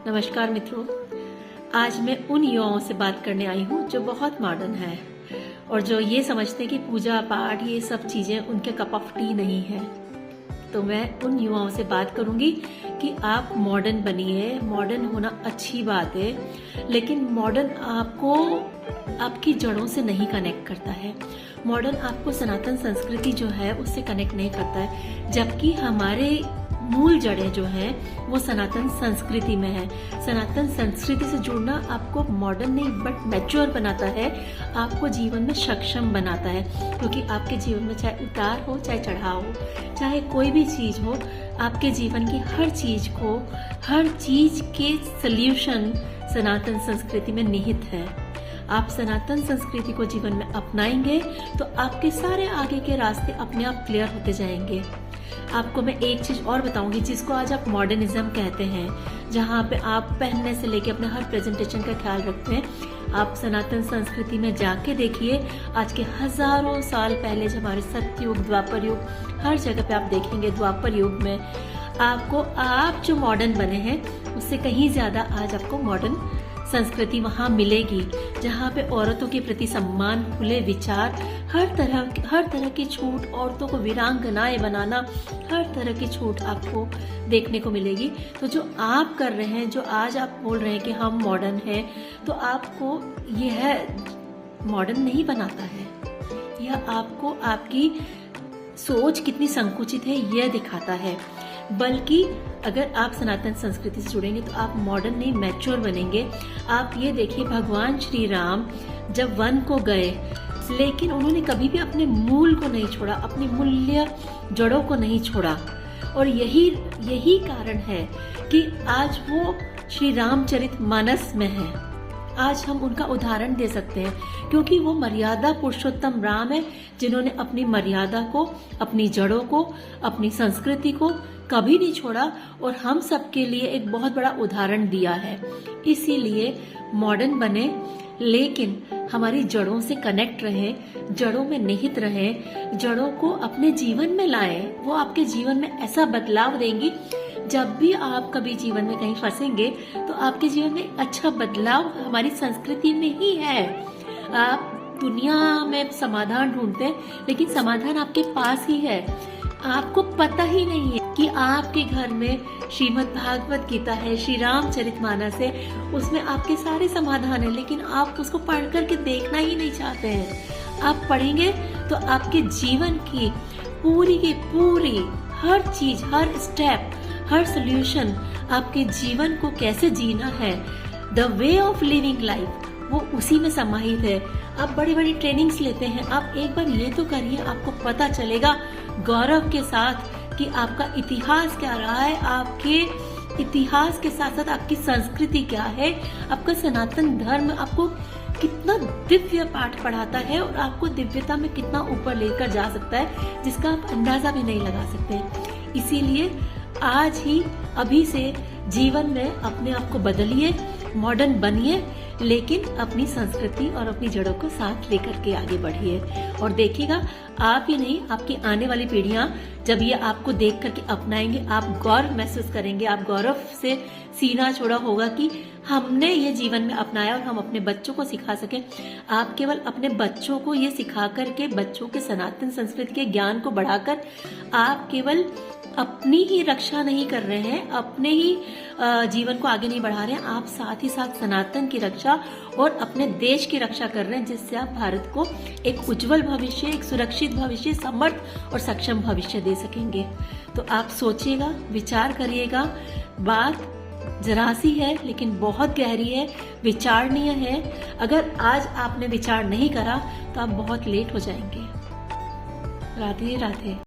नमस्कार मित्रों, आज मैं उन युवाओं से बात करने आई हूँ जो बहुत मॉडर्न है और जो ये समझते हैं कि पूजा पाठ ये सब चीजें उनके कप ऑफ टी नहीं है। तो मैं उन युवाओं से बात करूंगी कि आप मॉडर्न बनिए। मॉडर्न होना अच्छी बात है, लेकिन मॉडर्न आपको आपकी जड़ों से नहीं कनेक्ट करता है। मॉडर्न आपको सनातन संस्कृति जो है उससे कनेक्ट नहीं करता है, जबकि हमारे मूल जड़ें जो हैं वो सनातन संस्कृति में है। सनातन संस्कृति से जुड़ना आपको मॉडर्न नहीं बट मैच्योर बनाता है, आपको जीवन में सक्षम बनाता है। क्योंकि आपके जीवन में चाहे उतार हो चाहे चढ़ाव हो, चाहे कोई भी चीज हो, आपके जीवन की हर चीज के सल्यूशन सनातन संस्कृति में निहित है। आप सनातन संस्कृति को जीवन में अपनाएंगे तो आपके सारे आगे के रास्ते अपने आप क्लियर होते जाएंगे। आपको मैं एक चीज और बताऊंगी जिसको आज आप मॉडर्निज्म कहते हैं, जहाँ पे आप पहनने से लेके अपने हर प्रेजेंटेशन का ख्याल रखते हैं। आप सनातन संस्कृति में जाके देखिए, आज के हजारों साल पहले जब हमारे सतयुग, द्वापर युग, हर जगह पे आप देखेंगे द्वापर युग में आपको आप जो मॉडर्न बने हैं उससे कहीं ज्यादा आज आपको मॉडर्न संस्कृति वहां मिलेगी, जहाँ पे औरतों के प्रति सम्मान, खुले विचार, हर तरह की छूट, औरतों को वीरांगनाएं बनाना, हर तरह की छूट आपको देखने को मिलेगी। तो जो आप कर रहे हैं, जो आज आप बोल रहे हैं कि हम मॉडर्न हैं, तो आपको यह मॉडर्न नहीं बनाता है। यह आपको आपकी सोच कितनी संकुचित है यह दिखाता है। बल्कि अगर आप सनातन संस्कृति से जुड़ेंगे तो आप मॉडर्न नहीं मैच्योर बनेंगे। आप ये देखिए, भगवान श्री राम जब वन को गए, लेकिन उन्होंने कभी भी अपने मूल को नहीं छोड़ा, अपनी मूल्य जड़ों को नहीं छोड़ा। और यही कारण है कि आज वो श्री रामचरितमानस में है। आज हम उनका उदाहरण दे सकते हैं, क्योंकि वो मर्यादा पुरुषोत्तम राम है, जिन्होंने अपनी मर्यादा को, अपनी जड़ों को, अपनी संस्कृति को कभी नहीं छोड़ा और हम सबके लिए एक बहुत बड़ा उदाहरण दिया है। इसीलिए मॉडर्न बने, लेकिन हमारी जड़ों से कनेक्ट रहें, जड़ों में निहित रहें, जड़ों को अपने जीवन में लाएं। वो आपके जीवन में ऐसा बदलाव देंगी, जब भी आप कभी जीवन में कहीं फंसेंगे तो आपके जीवन में अच्छा बदलाव हमारी संस्कृति में ही है। आप दुनिया में समाधान ढूंढते हैं, लेकिन समाधान आपके पास ही है। आपको पता ही नहीं है कि आपके घर में श्रीमद् भागवत गीता है, श्री रामचरितमानस है, उसमें आपके सारे समाधान है, लेकिन आप उसको पढ़ करके देखना ही नहीं चाहते हैं। आप पढ़ेंगे तो आपके जीवन की पूरी हर चीज, हर स्टेप, हर सोल्यूशन, आपके जीवन को कैसे जीना है, the way of living life, वो उसी में समाहित है। आप बड़ी ट्रेनिंग्स लेते हैं, आप एक बार ये तो करिए, आपको पता चलेगा गौरव के साथ कि आपका इतिहास क्या रहा है, आपके इतिहास के साथ साथ आपकी संस्कृति क्या है, आपका सनातन धर्म आपको कितना दिव्य पाठ पढ़ाता है और आपको दिव्यता में कितना ऊपर लेकर जा सकता है, जिसका आप अंदाजा भी नहीं लगा सकते। इसीलिए आज ही अभी से जीवन में अपने आप को बदलिए, मॉडर्न बनिए, लेकिन अपनी संस्कृति और अपनी जड़ों को साथ लेकर के आगे बढ़िए। और देखिएगा, आप ही नहीं, आपकी आने वाली पीढ़ियां जब ये आपको देख करके अपनाएंगे, आप गौरव महसूस करेंगे, आप गौरव से सीना छोड़ा होगा कि हमने ये जीवन में अपनाया और हम अपने बच्चों को सिखा सकें। आप केवल अपने बच्चों को ये सिखा करके, बच्चों के सनातन संस्कृति के ज्ञान को बढ़ाकर आप केवल अपनी ही रक्षा नहीं कर रहे हैं, अपने ही जीवन को आगे नहीं बढ़ा रहे हैं, आप साथ ही साथ सनातन की रक्षा और अपने देश की रक्षा कर रहे हैं, जिससे आप भारत को एक उज्जवल भविष्य, एक सुरक्षित भविष्य, समर्थ और सक्षम भविष्य दे सकेंगे। तो आप सोचिएगा, विचार करिएगा। बात जरा सी है लेकिन बहुत गहरी है, विचारणीय है। अगर आज आपने विचार नहीं करा तो आप बहुत लेट हो जाएंगे। राधे राधे।